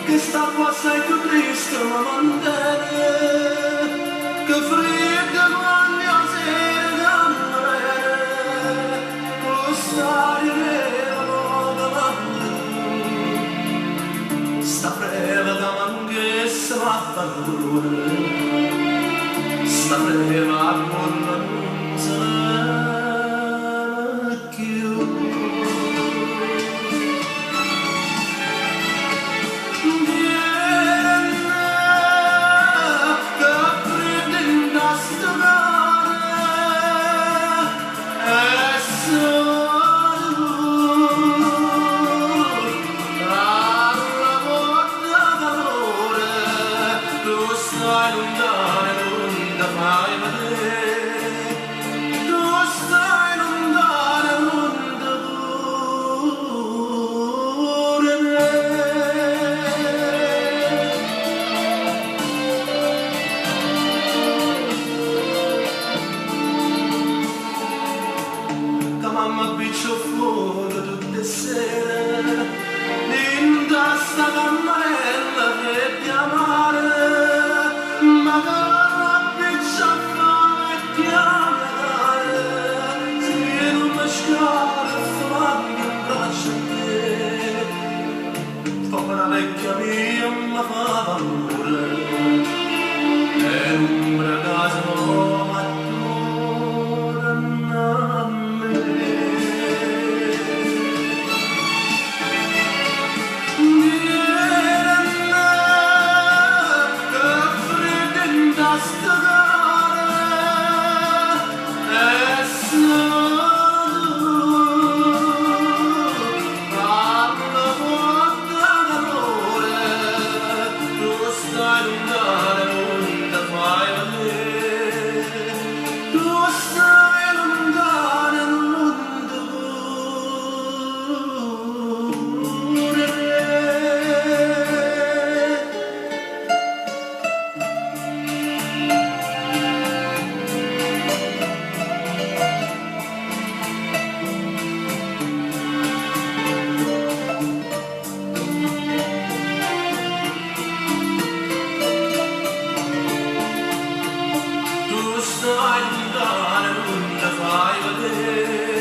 che sta passando più triste ma mantene, che fredda quando la sera camminare, lo stare nera nuova sta preva da manghessa ma fa dolore, sta preva con non se ne più. Mamma piccio fuori tutte le sere, in sta cammarella che ti amare, ma che la piccia fa e ti amare, se non mi scala fammi in braccio a te, povera vecchia mia mi fa paura, e l'ombra casa nuova attorno a me. Stai lontana, non la fai vedere.